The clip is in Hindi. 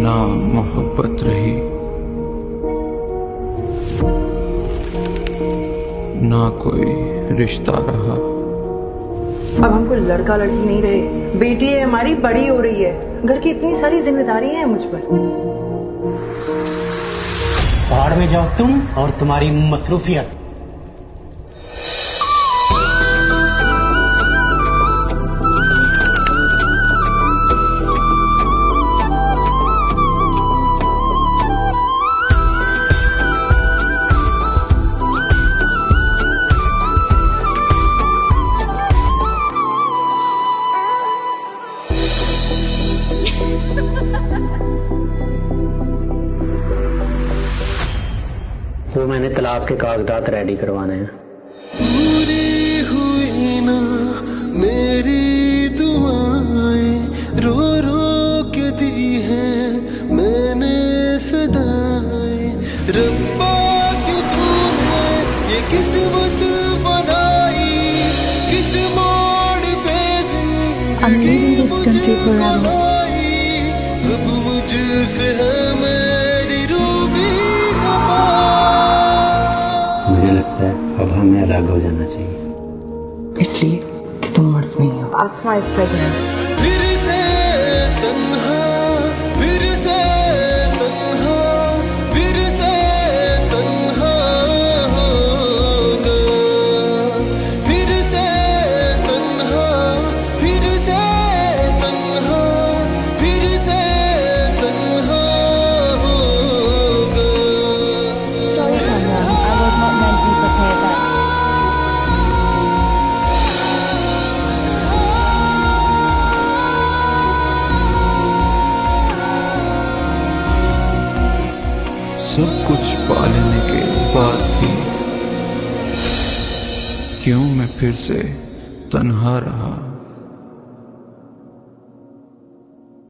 ना मोहब्बत रही, ना कोई रिश्ता रहा। अब हम कोई लड़का लड़की नहीं रहे, बेटी है हमारी, बड़ी हो रही है, घर की इतनी सारी जिम्मेदारियां हैं मुझ पर। पहाड़ में जाओ तुम और तुम्हारी मसरूफियत। वो मैंने तलाक के कागजात रेडी करवाने हैं। पूरी हुई ना मेरी दुआएं, रो रो के दी हैं मैंने सदाएं। रब्बा क्यों तूने ये किस्मत बनाई, किस मोड़ पे जिंदगी मुझको लाई। अब मुझसे है मेरी रूबी वफा। मुझे लगता है अब हमें अलग हो जाना चाहिए, इसलिए कि तुम मर्द नहीं हो। आसमा इज प्रेग्नेंट। फिर से तन्हा, फिर से तन्हा, फिर से तन्हा हो गया। फिर से तन्हा, फिर से तन्हा, फिर से तन्हा हो गया। Sorry, Kanya. I was not mentally prepared that. सब कुछ पा लेने के बाद भी क्यों मैं फिर से तन्हा रहा।